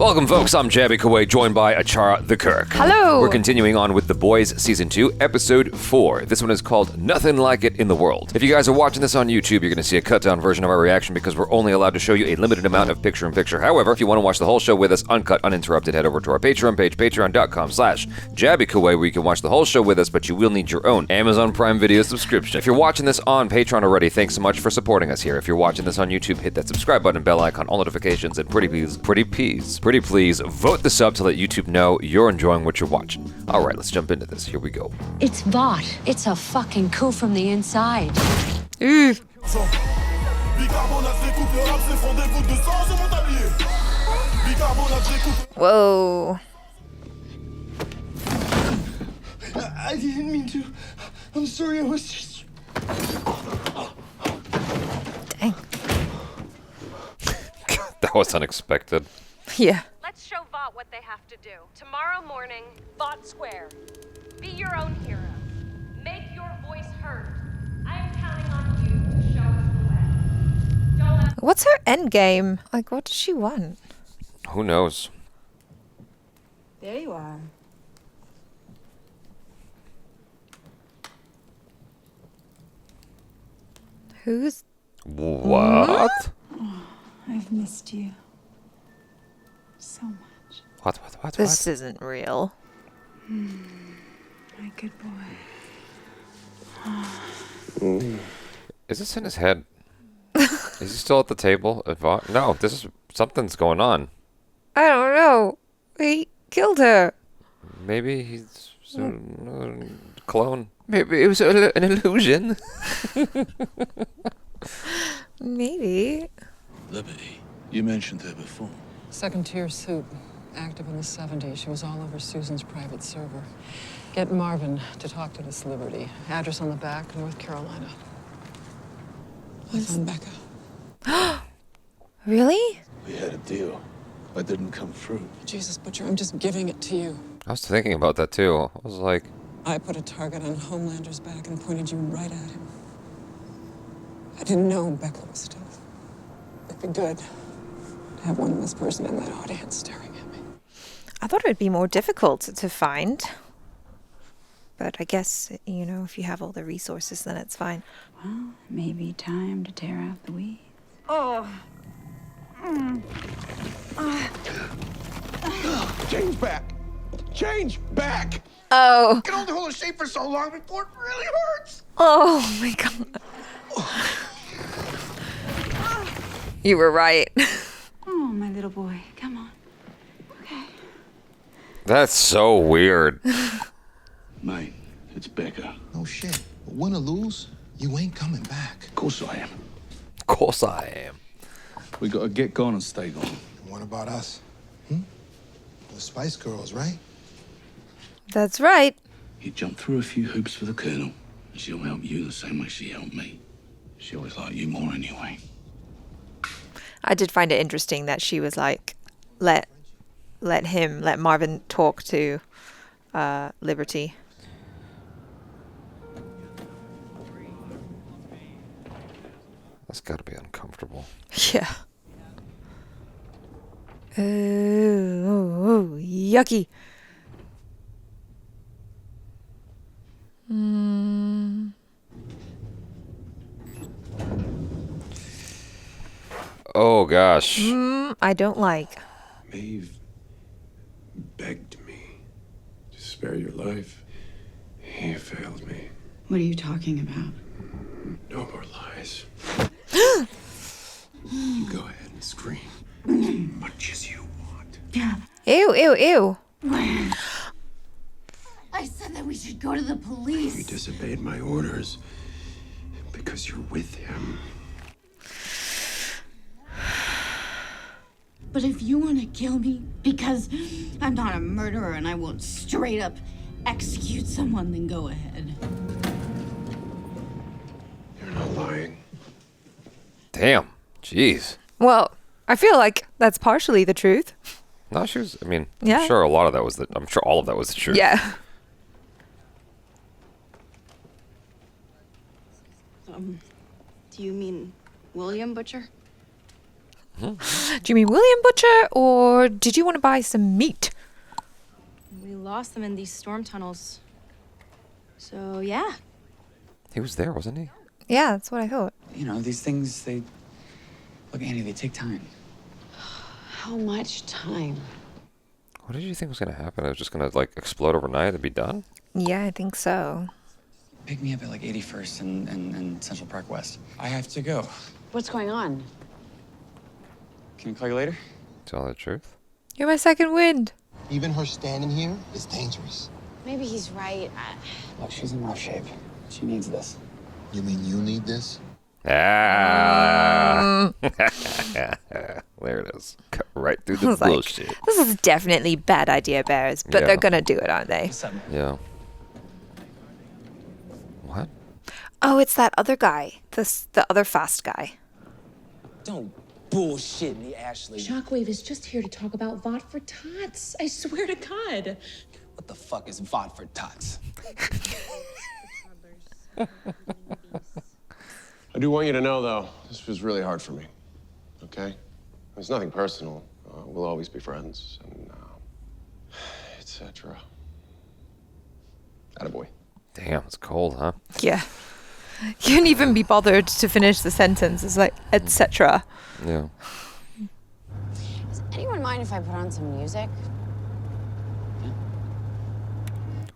Welcome, folks. I'm Jaby Koay, joined by ACHARA the KIRK. Hello! We're continuing on with The Boys Season 2, Episode 4. This one is called Nothing Like It in the World. If you guys are watching this on YouTube, you're going to see a cut-down version of our reaction because we're only allowed to show you a limited amount of picture-in-picture. However, if you want to watch the whole show with us, uncut, uninterrupted, head over to our Patreon page, patreon.com/JabyKoay, where you can watch the whole show with us, but you will need your own Amazon Prime Video subscription. If you're watching this on Patreon already, thanks so much for supporting us here. If you're watching this on YouTube, hit that subscribe button, bell icon, all notifications, and pretty please, vote this up to let YouTube know you're enjoying what you're watching. All right, let's jump into this. Here we go. It's Vought. It's a fucking coup from the inside. Whoa. I didn't mean to. I'm sorry, I was just... Dang. That was unexpected. Yeah. Let's show Vought what they have to do. Tomorrow morning, Vought Square. Be your own hero. Make your voice heard. I am counting on you to show us the way. Don't let... What's her end game? Like, what does she want? Who knows? There you are. Who's... What? Oh, I've missed you so much. What? This isn't real. My good boy. Is this in his head? Is he still at the table at Vought? No, this is... Something's going on. I don't know. He killed her. Maybe he's a clone. Maybe it was an illusion. Maybe. Liberty, you mentioned her before. Second-tier suit, active in the 70s. She was all over Susan's private server. Get Marvin to talk to this Liberty. Address on the back, North Carolina. I found Becca. Really? We had a deal. I didn't come through. Jesus, Butcher, I'm just giving it to you. I was thinking about that too. I was like, I put a target on Homelander's back and pointed you right at him. I didn't know Becca was still. It'd be good to have one less person in that audience staring at me. I thought it would be more difficult to find. But I guess, you know, if you have all the resources, then it's fine. Well, maybe time to tear out the weeds. Change back! Change back! Oh. I can only hold a shape for so long before it really hurts! Oh my god. You were right. Oh, my little boy. Come on. Okay. that's so weird. Mate, it's Becca. No shit. But win or lose, you ain't coming back. Of course I am. Of course I am. We gotta get gone and stay gone. And what about us? The Spice Girls, right? That's right. You jump through a few hoops for the Colonel, and she'll help you the same way she helped me. She always liked you more anyway. I did find it interesting that she was like, let Marvin talk to Liberty. That's gotta be uncomfortable. Yeah. Oh, yucky. Oh gosh. I don't like. Maeve begged me to spare your life. He failed me. What are you talking about? No more lies. You go ahead and scream as much as you want. Ew. I said that we should go to the police. You disobeyed my orders because you're with him. But if you want to kill me because I'm not a murderer and I won't straight up execute someone, then go ahead. You're not lying. Damn. Jeez. Well, I feel like that's partially the truth. No, she was, I mean, Yeah. I'm sure all of that was the truth. Yeah. Do you mean William Butcher? Do you mean William Butcher, or did you want to buy some meat? We lost them in these storm tunnels. So, yeah. He was there, wasn't he? Yeah, that's what I thought. You know, these things, they... Look, Annie, they take time. How much time? What did you think was going to happen? It was just going to, like, explode overnight and be done? Yeah, I think so. Pick me up at, like, 81st and Central Park West. I have to go. What's going on? Can I call you later? Tell the truth. You're my second wind. Even her standing here is dangerous. Maybe he's right. Look, she's in rough shape. She needs this. You mean you need this? Ah. There it is. Cut right through the bullshit. Like, this is definitely bad idea, Bears, but they're gonna do it, aren't they? Yeah. What? Oh, it's that other guy. The other fast guy. Don't bullshit me, Ashley. Shockwave is just here to talk about Vought for Tots. I swear to God. What the fuck is Vought for Tots? I do want you to know, though, this was really hard for me. Okay? It's nothing personal. We'll always be friends, and etc. Attaboy. Damn, it's cold, huh? Yeah. You couldn't even be bothered to finish the sentence. It's like, etc. Yeah. Does anyone mind if I put on some music?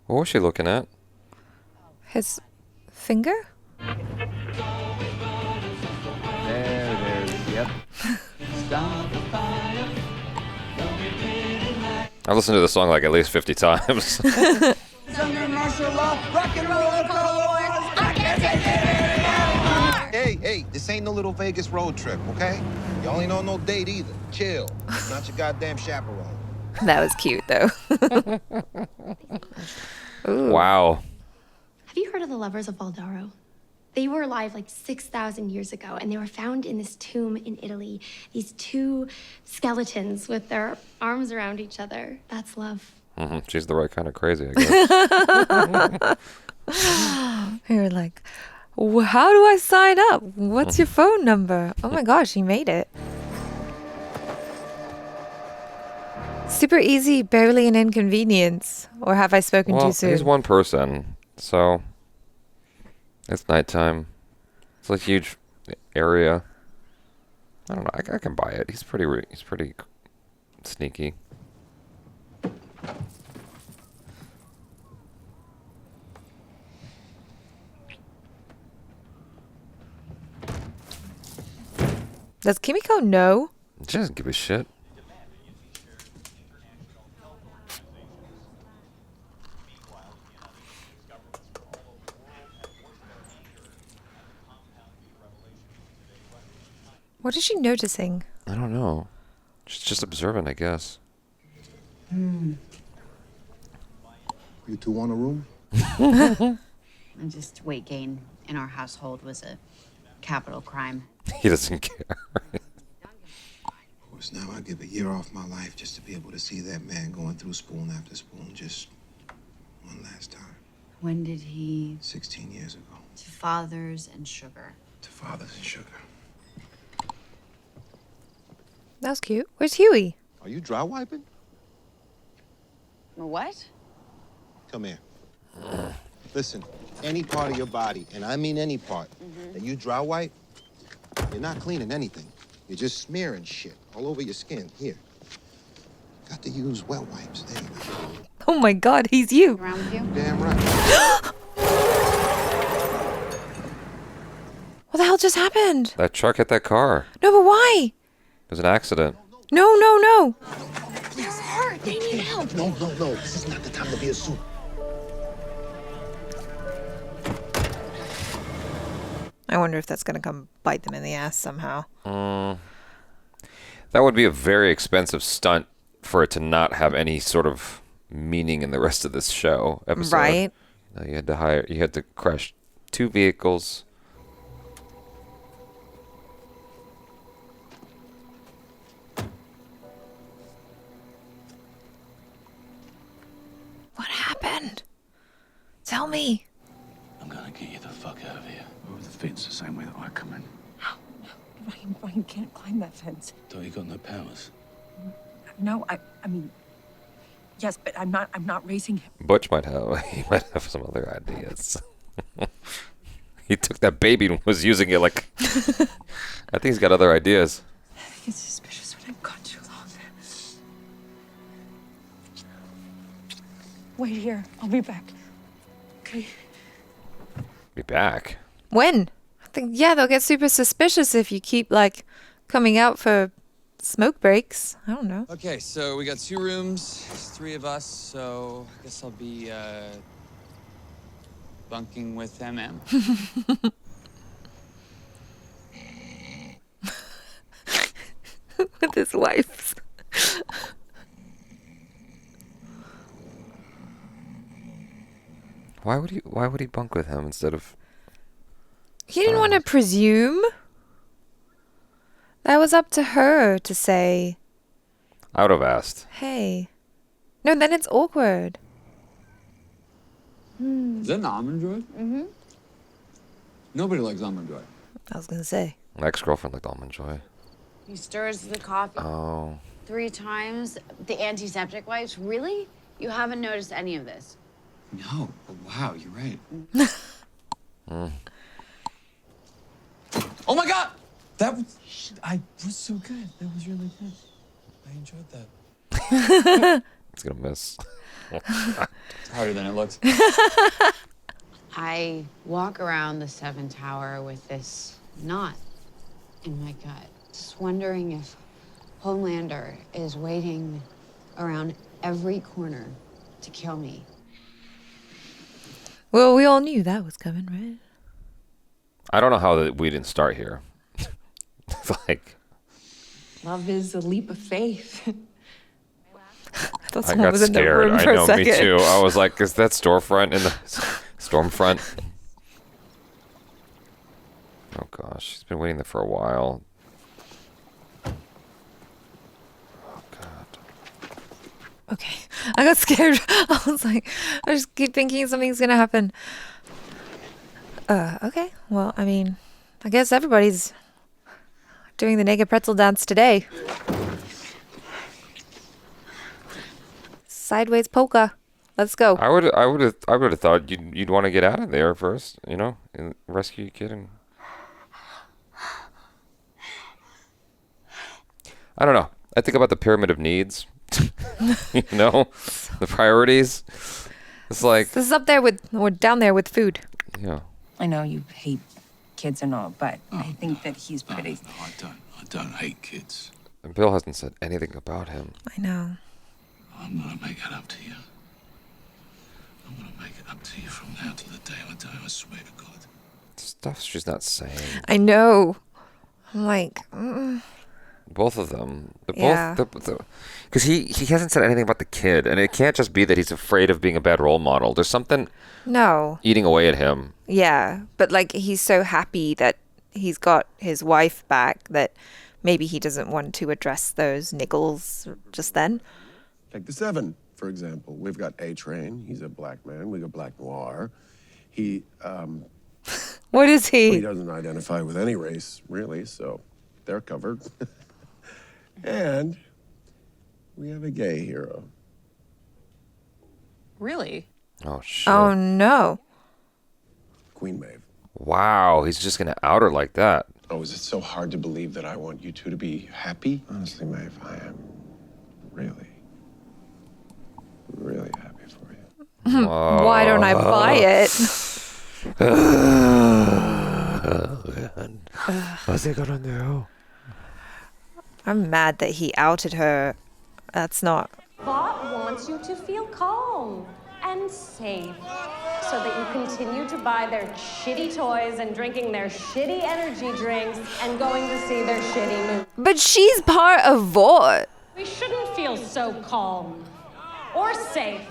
What was she looking at? His finger? Yep. I've listened to the song like at least 50 times. Under martial law, rock and roll, I can't take it anymore. Hey, this ain't no little Vegas road trip, okay? Y'all ain't on no date either. Chill. It's not your goddamn chaperone. That was cute, though. Ooh. Wow. Have you heard of the lovers of Valdaro? They were alive like 6,000 years ago, and they were found in this tomb in Italy. These two skeletons with their arms around each other. That's love. She's the right kind of crazy, I guess. You're like, how do I sign up? What's your phone number? Oh my gosh, he made it. Super easy, barely an inconvenience. Or have I spoken too soon? He's one person, so it's nighttime. It's a huge area. I don't know. I can buy it. He's pretty sneaky. Does Kimiko know? She doesn't give a shit. What is she noticing? I don't know. She's just observant, I guess. You two want a room? And just weight gain in our household was a capital crime. He doesn't care. Of course, now I give a year off my life just to be able to see that man going through spoon after spoon just one last time. When did he? 16 years ago. To fathers and sugar. To fathers and sugar. That was cute. Where's Huey? Are you dry wiping? What? Come here. Listen, any part of your body, and I mean any part, that you dry wipe, you're not cleaning anything. You're just smearing shit all over your skin. Here. Got to use wet wipes. There you go. Oh my god, he's you. Around with you? Damn right. What the hell just happened? That truck hit that car. No, but why? It was an accident. No. They're hurt. They need help. No. This is not the time to be a soup. I wonder if that's going to come bite them in the ass somehow. That would be a very expensive stunt for it to not have any sort of meaning in the rest of this episode. Right. You had to crash 2 vehicles. What happened? Tell me. I'm gonna get you the fuck out of here. Over the fence the same way that I come in. Ryan can't climb that fence. Don't you got no powers? No, I mean, yes, but I'm not racing him. Butch might have some other ideas. He took that baby and was using it like. I think he's got other ideas. I think it's suspicious when I've gone too long. Wait here. I'll be back. Okay. Be back. When? I think, yeah, they'll get super suspicious if you keep, like, coming out for smoke breaks. I don't know. Okay, so we got 2 rooms, 3 of us, so I guess I'll be, bunking with MM. With his wife. Why would he bunk with him instead of? He didn't want to presume. That was up to her to say. I would have asked. Hey. No, then it's awkward. Is that an almond joy? Mm-hmm. Nobody likes almond joy. I was gonna say. My ex-girlfriend liked almond joy. He stirs the coffee Oh. 3 times. The antiseptic wipes. Really? You haven't noticed any of this? No, but wow, you're right. Oh my God! That was so good. That was really good. I enjoyed that. It's gonna miss. It's harder than it looks. I walk around the 7 Tower with this knot in my gut, just wondering if Homelander is waiting around every corner to kill me. Well, we all knew that was coming, right? I don't know how we didn't start here. Like. Love is a leap of faith. I thought I someone got was in the scared. room I for a know, second. me too. I was like, is that storefront in the Stormfront? Oh gosh, she's been waiting there for a while. Oh god. Okay. I got scared. I was like, I just keep thinking something's gonna happen. Okay. Well, I mean, I guess everybody's doing the naked pretzel dance today. Sideways polka. Let's go. I would have thought you'd want to get out of there first, you know, and rescue your kid. And I don't know. I think about the pyramid of needs. You know, the priorities. It's like This is up there with, or down there with food. Yeah. I know you hate kids and all, but I think that he's pretty. No, I don't hate kids. And Bill hasn't said anything about him. I know. I'm gonna make it up to you. I'm gonna make it up to you from now to the day I die, I swear to God. Stuff she's not saying. I know. I'm like, Both of them. They're Yeah. both. Because he hasn't said anything about the kid. And it can't just be that he's afraid of being a bad role model. There's something no. eating away at him. Yeah. But like, he's so happy that he's got his wife back that maybe he doesn't want to address those niggles just then. Take the 7, for example. We've got A-Train. He's a black man. We got Black Noir. He, What is he? He doesn't identify with any race, really, so they're covered. And we have a gay hero. Really? Oh, shit. Oh, no. Queen Maeve. Wow, he's just going to out her like that. Oh, is it so hard to believe that I want you two to be happy? Honestly, Maeve, I am really happy for you. Why don't I buy it? What's he gonna do? I'm mad that he outed her. That's not. Vought wants you to feel calm and safe so that you continue to buy their shitty toys and drinking their shitty energy drinks and going to see their shitty movies. But she's part of Vought. We shouldn't feel so calm or safe.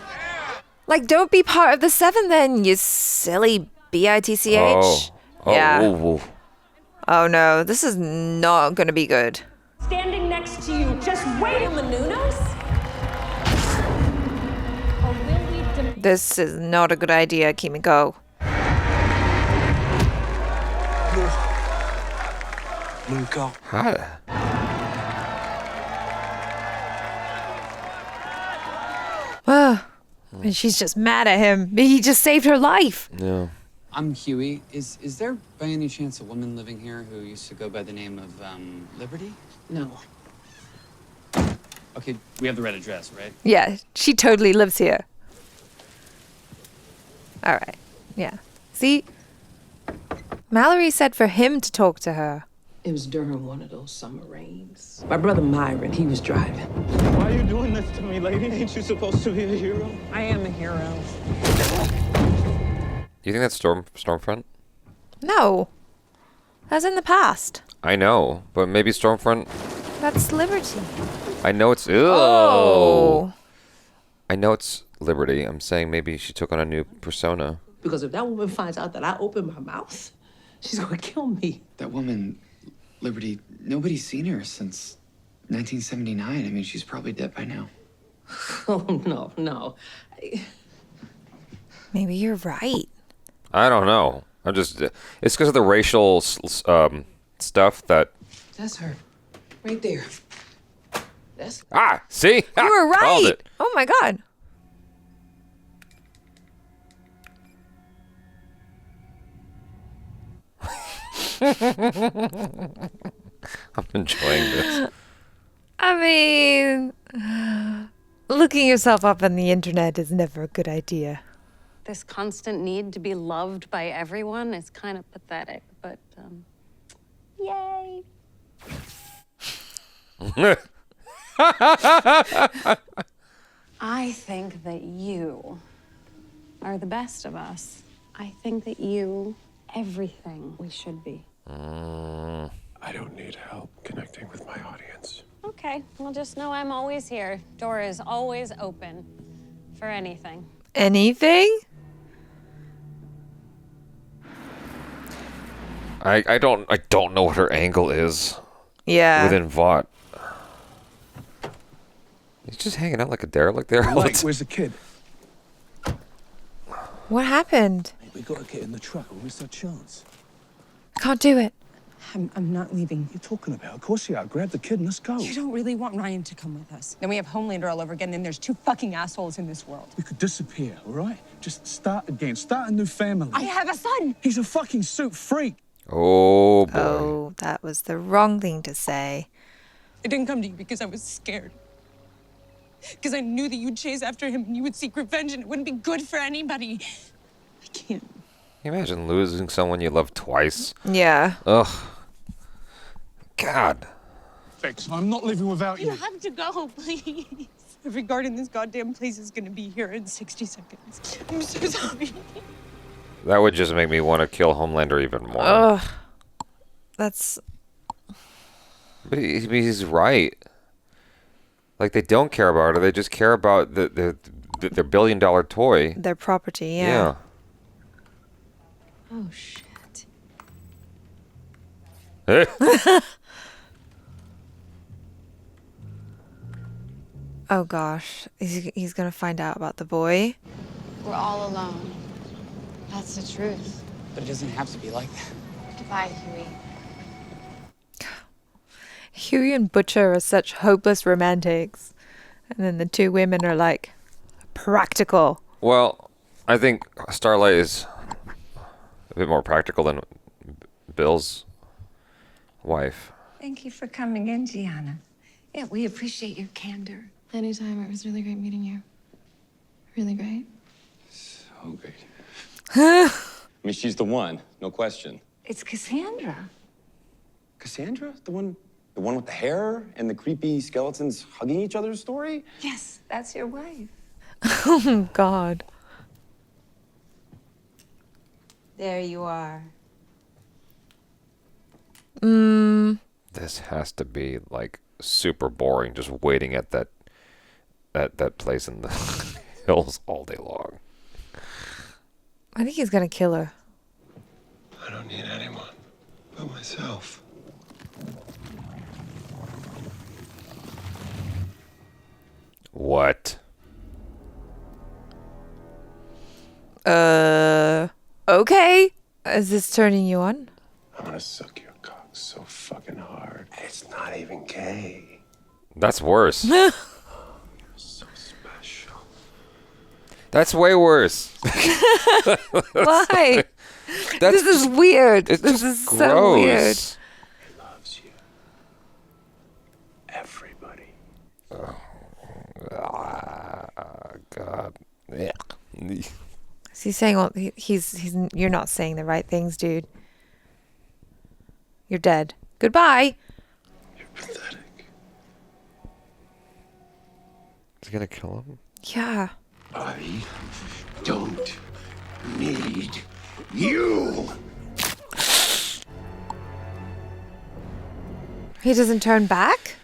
Like, don't be part of the 7 then, you silly bitch. Yeah. Oh no, this is not gonna be good. Standing next to you, just wait on the Nunos? Or will we This is not a good idea, Kimiko. Mon corps. Hi. And she's just mad at him. He just saved her life. Yeah. I'm Huey. Is there by any chance a woman living here who used to go by the name of Liberty? No. Okay, we have the right address, right? Yeah, she totally lives here. All right. Yeah. See? Mallory said for him to talk to her. It was during one of those summer rains. My brother Myron, he was driving. Why are you doing this to me, lady? Ain't you supposed to be a hero? I am a hero. You think that's Stormfront? No. That's in the past. I know, but maybe Stormfront. That's Liberty. I know it's. Oh. I know it's Liberty. I'm saying maybe she took on a new persona. Because if that woman finds out that I opened my mouth, she's gonna kill me. That woman, Liberty, nobody's seen her since 1979. I mean, she's probably dead by now. Oh, no. Maybe you're right. I don't know. I'm just. It's because of the racial stuff that. That's her. Right there. That's. See? You were Called right. it. Oh my God. I'm enjoying this. I mean, looking yourself up on the internet is never a good idea. This constant need to be loved by everyone is kind of pathetic, but yay. I think that you are the best of us. I think that you, everything we should be. I don't need help connecting with my audience. Okay, well, just know I'm always here. Door is always open for anything. Anything? I don't know what her angle is. Yeah. Within Vought. He's just hanging out like a derelict there. Mike, where's the kid? What happened? We gotta get in the truck or miss our chance. Can't do it. I'm not leaving. What are you talking about? Of course you are. Grab the kid and let's go. You don't really want Ryan to come with us. Then we have Homelander all over again, and there's two fucking assholes in this world. We could disappear, all right? Just start again. Start a new family. I have a son! He's a fucking suit freak. Oh, boy. Oh, that was the wrong thing to say. I didn't come to you because I was scared. Because I knew that you'd chase after him and you would seek revenge and it wouldn't be good for anybody. I can't. Can you imagine losing someone you love twice? Yeah. Ugh. God. Vex, I'm not living without You have to go, please. Every guard in this goddamn place is gonna be here in 60 seconds. I'm so sorry. That would just make me want to kill Homelander even more. Ugh. That's. But he's right. Like, they don't care about her. They just care about their $1 billion toy. Their property, yeah. Oh, shit. Yeah. Oh, gosh. He's gonna find out about the boy. We're all alone. That's the truth. But it doesn't have to be like that. Goodbye, Huey. Huey and Butcher are such hopeless romantics. And then the two women are like practical. Well, I think Starlight is a bit more practical than Bill's wife. Thank you for coming in, Gianna. Yeah, we appreciate your candor. Anytime. It was really great meeting you. Really great. So great. I mean, she's the one, no question. It's Cassandra. Cassandra? The one with the hair and the creepy skeletons hugging each other's story? Yes, that's your wife. Oh, God. There you are. This has to be like super boring, just waiting at that place in the hills all day long. I think he's gonna kill her. I don't need anyone but myself. What? Okay. Is this turning you on? I'm gonna suck your cock so fucking not even gay. That's worse. You're so special. That's way worse. Why? This is weird. This is gross. so weird. He loves you. Everybody. God. Is he saying all? He's. You're not saying the right things, dude. You're dead. Goodbye. You're pathetic. Is he gonna kill him? Yeah. I don't need you. He doesn't turn back?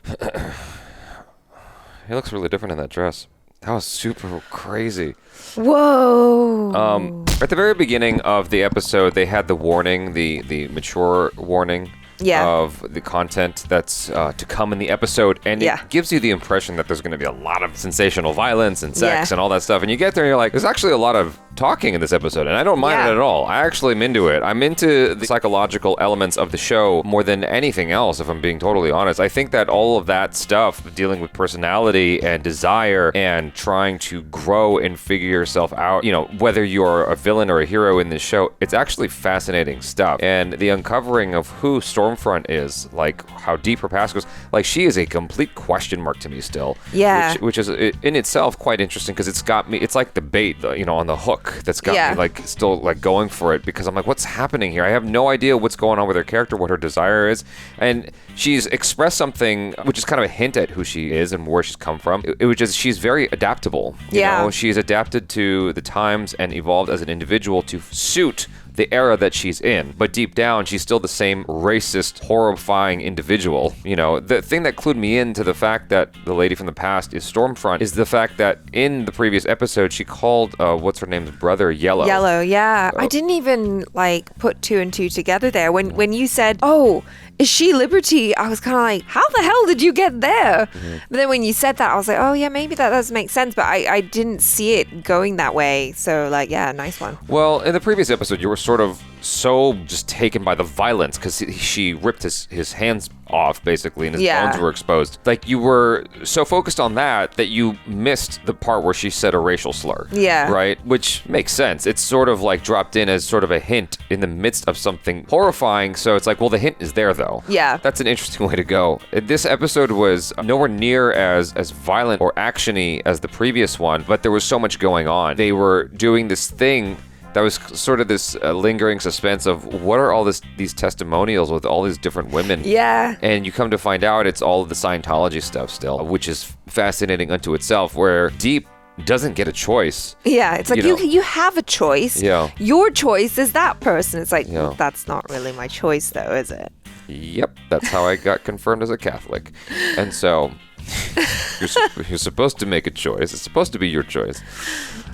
He looks really different in that dress. That was super crazy. Whoa. At the very beginning of the episode, they had the warning, the mature warning of the content that's to come in the episode, and it gives you the impression that there's going to be a lot of sensational violence and sex and all that stuff. And you get there and you're like, there's actually a lot of talking in this episode, and I don't mind it at all. I actually am into it. I'm into the psychological elements of the show more than anything else, if I'm being totally honest. I think that all of that stuff, dealing with personality and desire and trying to grow and figure yourself out, you know, whether you're a villain or a hero in this show, it's actually fascinating stuff. And the uncovering of who Stormfront is, like how deep her past goes, like she is a complete question mark to me still. Yeah. Which is in itself quite interesting, because it's got me, it's like the bait, you know, on the hook that's got me like still like going for it, because I'm like, what's happening here? I have no idea what's going on with her character, what her desire is. And she's expressed something which is kind of a hint at who she is and where she's come from. It was just, she's very adaptable. You know, she's adapted to the times and evolved as an individual to suit the era that she's in. But deep down, she's still the same racist, horrifying individual. You know, the thing that clued me into the fact that the lady from the past is Stormfront is the fact that in the previous episode, she called, what's her name's brother, Yellow. Yellow, yeah. I didn't even like put two and two together there. When you said, oh, is she Liberty? I was kind of like, how the hell did you get there? But then when you said that, I was like, oh yeah, maybe that does make sense. But I didn't see it going that way. So like, yeah, nice one. Well, in the previous episode, you were sort of so just taken by the violence, because she ripped his hands off basically, and his bones were exposed. Like, you were so focused on that you missed the part where she said a racial slur. Yeah. Right? Which makes sense. It's sort of like dropped in as sort of a hint in the midst of something horrifying. So it's like, well, the hint is there though. Yeah. That's an interesting way to go. This episode was nowhere near as violent or actiony as the previous one, but there was so much going on. They were doing this thing that was sort of this lingering suspense of what are all these testimonials with all these different women. Yeah. And you come to find out it's all of the Scientology stuff still, which is fascinating unto itself, where Deep doesn't get a choice. Yeah, it's like you have a choice. Yeah. Your choice is that person. It's like, that's not really my choice though, is it? Yep, that's how I got confirmed as a Catholic. And so you're supposed to make a choice. It's supposed to be your choice.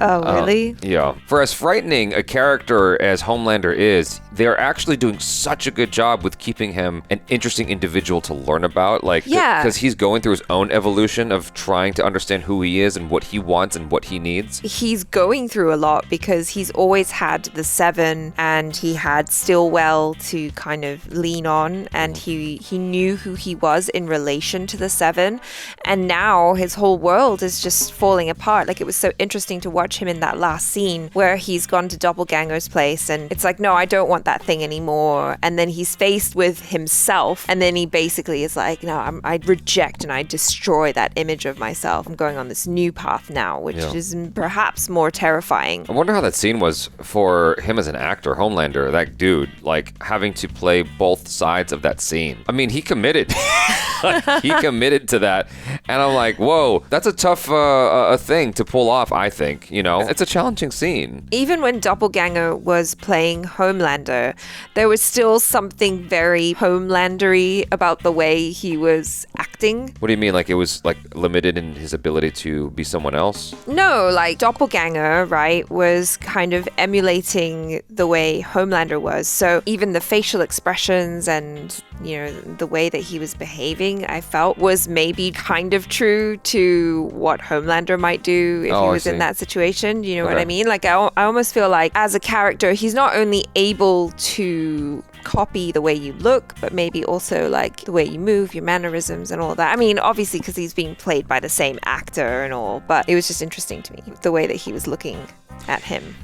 Oh, really? Yeah. For as frightening a character as Homelander is, they're actually doing such a good job with keeping him an interesting individual to learn about. Like, because he's going through his own evolution of trying to understand who he is and what he wants and what he needs. He's going through a lot because he's always had the Seven, and he had Stillwell to kind of lean on, and he knew who he was in relation to the Seven, and now his whole world is just falling apart. Like, it was so interesting to watch him in that last scene where he's gone to Doppelganger's place, and it's like, no, I don't want that thing anymore. And then he's faced with himself, and then he basically is like, no, I reject and I destroy that image of myself. I'm going on this new path now, which is perhaps more terrifying. I wonder how that scene was for him as an actor, Homelander, that dude, like having to play both sides of that scene. I mean, he committed. He committed to that. And I'm like, whoa, that's a tough a thing to pull off, I think. You know, it's a challenging scene. Even when Doppelganger was playing Homelander, there was still something very Homelander-y about the way he was acting. What do you mean? Like, it was like limited in his ability to be someone else? No, like Doppelganger, right, was kind of emulating the way Homelander was. So even the facial expressions and, you know, the way that he was behaving, I felt was maybe kind of true to what Homelander might do if he was in that situation. You know what I mean? Like, I almost feel like as a character, he's not only able to copy the way you look, but maybe also like the way you move, your mannerisms and all that. I mean, obviously because he's being played by the same actor and all, but it was just interesting to me, the way that he was looking at him.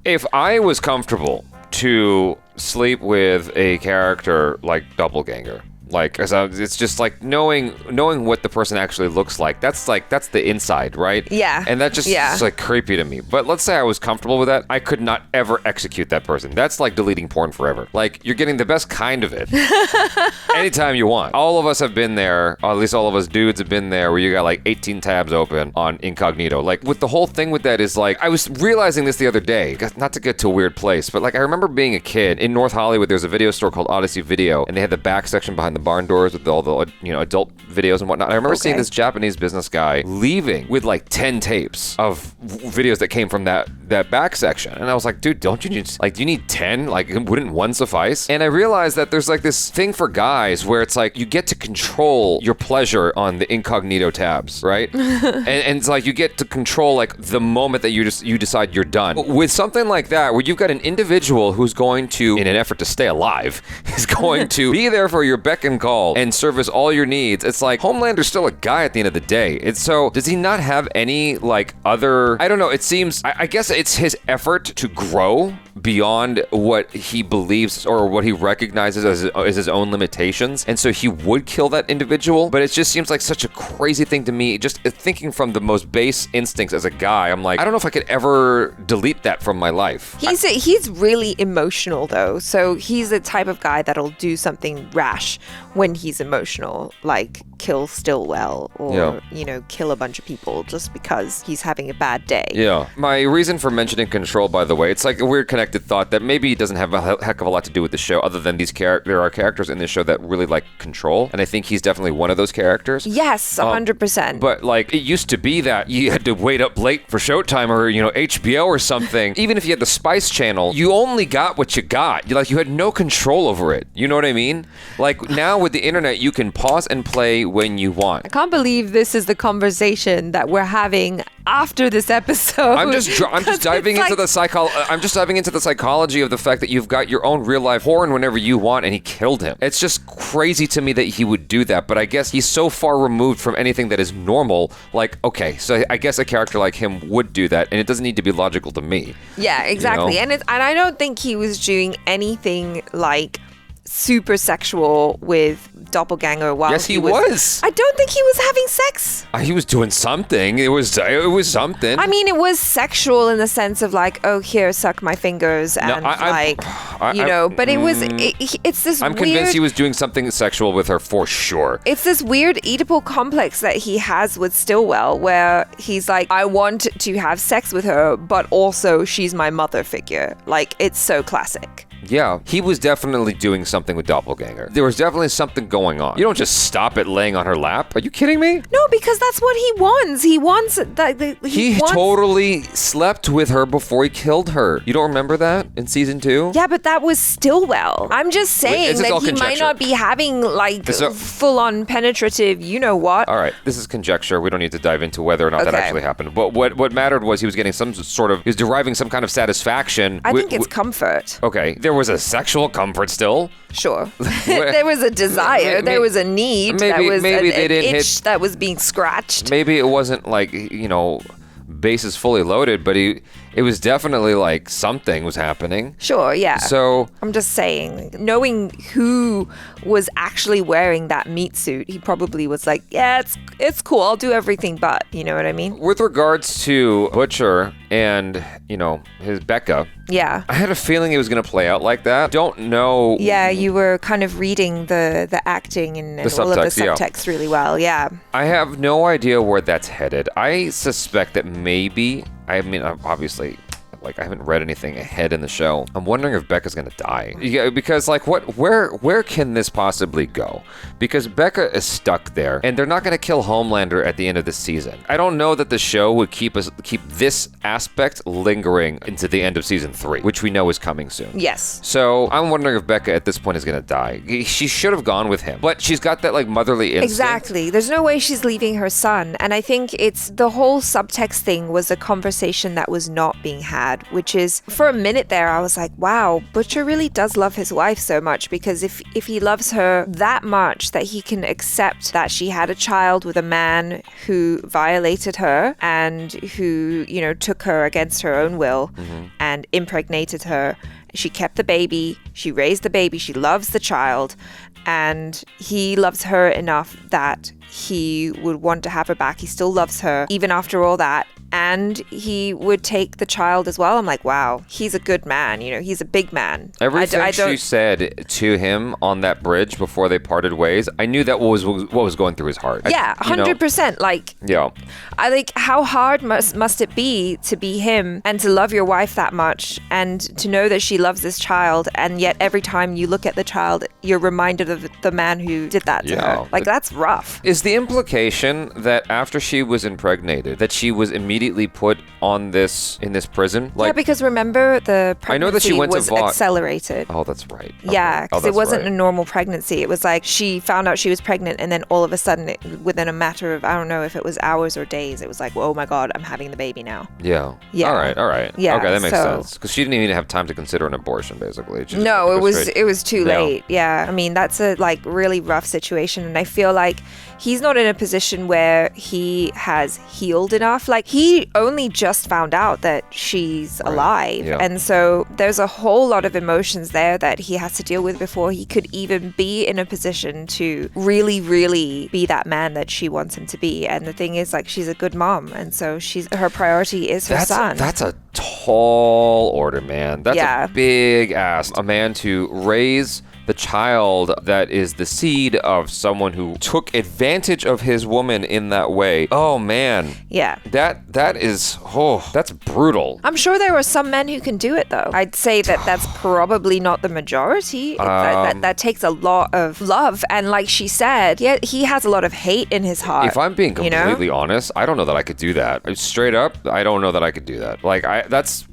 If I was comfortable to sleep with a character like Doppelganger, like, it's just like knowing what the person actually looks like. That's the inside, right? Yeah. And that just is like creepy to me. But let's say I was comfortable with that. I could not ever execute that person. That's like deleting porn forever. Like, you're getting the best kind of it anytime you want. All of us have been there, or at least all of us dudes have been there, where you got like 18 tabs open on incognito. Like, with the whole thing with that is like, I was realizing this the other day, not to get to a weird place, but like I remember being a kid in North Hollywood. There's a video store called Odyssey Video, and they had the back section behind the barn doors with all the adult videos and whatnot. I remember seeing this Japanese business guy leaving with like 10 tapes of videos that came from that back section, and I was like, dude, don't you need, like, do you need 10? Like, wouldn't one suffice? And I realized that there's like this thing for guys where it's like you get to control your pleasure on the incognito tabs, right? and it's like you get to control like the moment that you decide you're done. With something like that, where you've got an individual who's going to, in an effort to stay alive, is going to be there for your beck and call and service all your needs. It's like Homelander's still a guy at the end of the day. It's so, does he not have any like other, I don't know, it seems, I guess it's his effort to grow beyond what he believes or what he recognizes as his own limitations, and so he would kill that individual. But it just seems like such a crazy thing to me. Just thinking from the most base instincts as a guy, I'm like, I don't know if I could ever delete that from my life. He's really emotional though, so he's the type of guy that'll do something rash when he's emotional, like kill Stillwell or kill a bunch of people just because he's having a bad day. Yeah. My reason for mentioning control, by the way, it's like a weird connected thought that maybe it doesn't have a heck of a lot to do with the show, other than there are characters in this show that really like control, and I think he's definitely one of those characters. Yes, 100%. But like, it used to be that you had to wait up late for Showtime or HBO or something. Even if you had the Spice Channel, you only got what you got. You had no control over it. You know what I mean? Like, now with the internet, you can pause and play when you want. I can't believe this is the conversation that we're having after this episode. I'm just diving into the psychology of the fact that you've got your own real life porn whenever you want, and he killed him. It's just crazy to me that he would do that, but I guess he's so far removed from anything that is normal. Like, okay, so I guess a character like him would do that, and it doesn't need to be logical to me. Yeah, exactly. And I don't think he was doing anything like super sexual with Doppelganger while yes, he was. I don't think he was having sex. He was doing something. It was something. I mean, it was sexual in the sense of like, oh, here, suck my fingers, and but it was, it's this I'm convinced he was doing something sexual with her for sure. It's this weird Oedipal complex that he has with Stillwell, where he's like, I want to have sex with her, but also she's my mother figure. Like, it's so classic. Yeah, he was definitely doing something with Doppelganger. There was definitely something going on. You don't just stop it laying on her lap. Are you kidding me? No, because that's what he wants. He wants that. He totally slept with her before he killed her. You don't remember that in season 2? Yeah, but that was Stillwell. I'm just saying that he might not be having like full-on penetrative, you know what? All right, this is conjecture. We don't need to dive into whether or not that actually happened. But what mattered was he was getting some sort of, he was deriving some kind of satisfaction. I think it's comfort. Okay, there was a sexual comfort still. Sure. There was a desire. There was a need. There was an itch that was being scratched. Maybe it wasn't like, bases fully loaded, but it was definitely like something was happening. Sure, yeah. So I'm just saying, knowing who was actually wearing that meat suit, he probably was like, yeah, it's cool. I'll do everything but, you know what I mean? With regards to Butcher and, his Becca. Yeah. I had a feeling it was going to play out like that. Don't know. Yeah, you were kind of reading the acting and all of the subtext really well. Yeah. I have no idea where that's headed. I suspect that maybe, obviously, like, I haven't read anything ahead in the show. I'm wondering if Becca's gonna die. Yeah, because like, where can this possibly go? Because Becca is stuck there, and they're not gonna kill Homelander at the end of the season. I don't know that the show would keep this aspect lingering into the end of season 3, which we know is coming soon. Yes. So I'm wondering if Becca at this point is gonna die. She should have gone with him, but she's got that like motherly instinct. Exactly. There's no way she's leaving her son, and I think it's the whole subtext thing was a conversation that was not being had had, which is, for a minute there, I was like, wow, Butcher really does love his wife so much, because if he loves her that much that he can accept that she had a child with a man who violated her and who, you know, took her against her own will and impregnated her. She kept the baby, she raised the baby, she loves the child, and he loves her enough that he would want to have her back. He still loves her, even after all that. And he would take the child as well. I'm like, wow, he's a good man. You know, he's a big man. Everything she said to him on that bridge before they parted ways, I knew that was what was going through his heart. Yeah, 100%. Like, yeah. I like, how hard must it be to be him and to love your wife that much and to know that she loves this child, and yet every time you look at the child, you're reminded of the man who did that to her. Like, that's rough. Is the implication that after she was impregnated, that she was immediately put in this prison? Like, yeah, because remember, the pregnancy I know that she went was to Vought. accelerated. Oh, that's right. Okay. Yeah, because it wasn't right. a normal pregnancy. It was like she found out she was pregnant, and then all of a sudden, within a matter of, I don't know if it was hours or days, it was like, oh my God, I'm having the baby now. Yeah. Yeah. All right. Yeah, okay, that makes sense. Because she didn't even have time to consider an abortion, basically. No, it was too late. Yeah. I mean, that's a like really rough situation, and I feel like he's not in a position where he has healed enough. Like, he only just found out that she's alive. Yeah. And so there's a whole lot of emotions there that he has to deal with before he could even be in a position to really, really be that man that she wants him to be. And the thing is, like, she's a good mom. And so her priority is her son. That's a tall order, man. That's a big ask. A man to raise the child that is the seed of someone who took advantage of his woman in that way. Oh man. Yeah. That is, that's brutal. I'm sure there are some men who can do it, though. I'd say that that's probably not the majority. That takes a lot of love, and like she said, he has a lot of hate in his heart. If I'm being completely honest, I don't know that I could do that. Straight up, I don't know that I could do that. Like, that's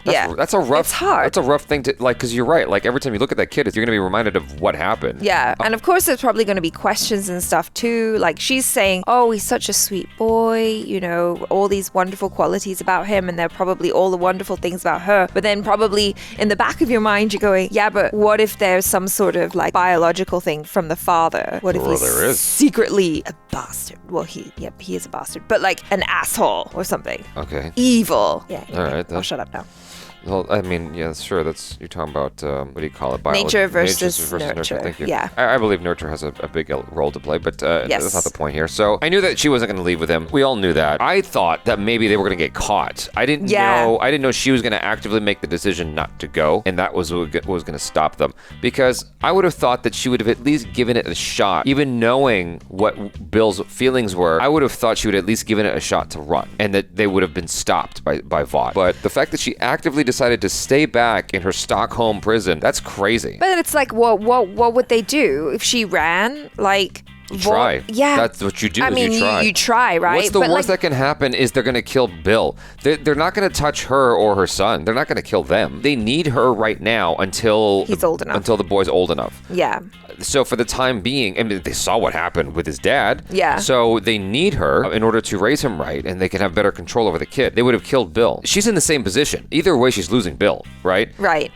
a rough. It's hard. That's a rough thing to like, because you're right. Like, every time you look at that kid, you're gonna be reminded of what happened. Yeah, and of course there's probably going to be questions and stuff too. Like, she's saying, oh, he's such a sweet boy, you know, all these wonderful qualities about him, and they're probably all the wonderful things about her. But then probably in the back of your mind, you're going, yeah, but what if there's some sort of like biological thing from the father? What if he's secretly a bastard? Well, he is a bastard, but like an asshole or something. Okay. Evil. Yeah. Anyway, all right. I'll shut up now. Well, I mean, yeah, sure. You're talking about what do you call it? Nature versus nurture. Thank you. Yeah. I believe nurture has a big role to play, but yes. That's not the point here. So I knew that she wasn't going to leave with him. We all knew that. I thought that maybe they were going to get caught. I didn't know she was going to actively make the decision not to go, and that was what was going to stop them. Because I would have thought that she would have at least given it a shot, even knowing what Bill's feelings were. I would have thought she would have at least given it a shot to run, and that they would have been stopped by Vought. But the fact that she actively decided to stay back in her Stockholm prison, that's crazy. But it's like, what would they do if she ran? Like, try. Yeah. That's what you do. I mean, you try, right? What's the worst that can happen is they're going to kill Bill. They're not going to touch her or her son. They're not going to kill them. They need her right now until he's old enough. Until the boy's old enough. Yeah. So for the time being, I mean, they saw what happened with his dad. Yeah. So they need her in order to raise him right, and they can have better control over the kid. They would have killed Bill. She's in the same position. Either way, she's losing Bill, right? Right.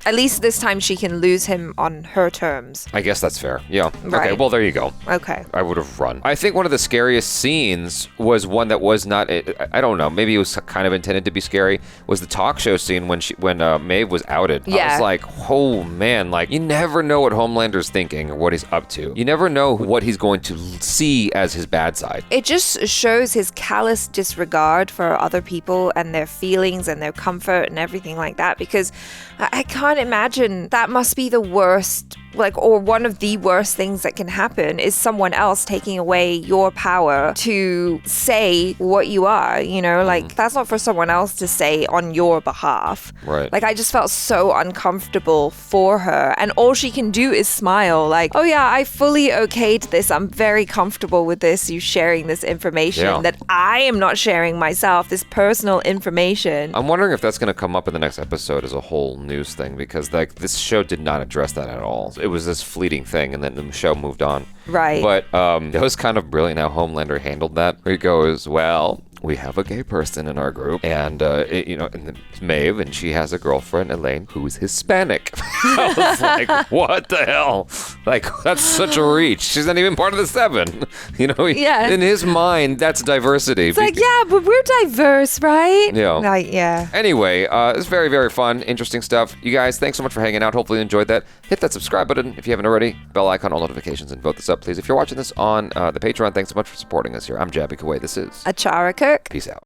At least this time she can lose him on her terms. I guess that's fair. Yeah. Right. Okay, well, there you go. Okay. I would have run. I think one of the scariest scenes was one that was not, I don't know, maybe it was kind of intended to be scary, was the talk show scene when Maeve was outed. Yeah. I was like, oh man, like, you never know what Homelander's thinking or what he's up to. You never know what he's going to see as his bad side. It just shows his callous disregard for other people and their feelings and their comfort and everything like that, because I can't imagine that must be the worst, like, or one of the worst things that can happen is someone else taking away your power to say what you are, you know, like that's not for someone else to say on your behalf. Right. Like, I just felt so uncomfortable for her, and all she can do is smile like, oh yeah, I fully okayed this. I'm very comfortable with this, you sharing this information that I am not sharing myself, this personal information. I'm wondering if that's going to come up in the next episode as a whole news thing, because like this show did not address that at all. It was this fleeting thing, and then the show moved on. Right. But it was kind of brilliant how Homelander handled that. Where he goes, well, we have a gay person in our group, and and it's Maeve, and she has a girlfriend, Elaine, who's Hispanic. I was like, what the hell? Like, that's such a reach. She's not even part of the 7. Yeah. In his mind, that's diversity. It's like, yeah, but we're diverse, right? Yeah. Like, yeah. Anyway, it's very, very fun, interesting stuff. You guys, thanks so much for hanging out. Hopefully you enjoyed that. Hit that subscribe button if you haven't already. Bell icon, all notifications, and vote this up, please. If you're watching this on the Patreon, thanks so much for supporting us here. I'm Jaby Koay. This is ACHARA KIRK. Peace out.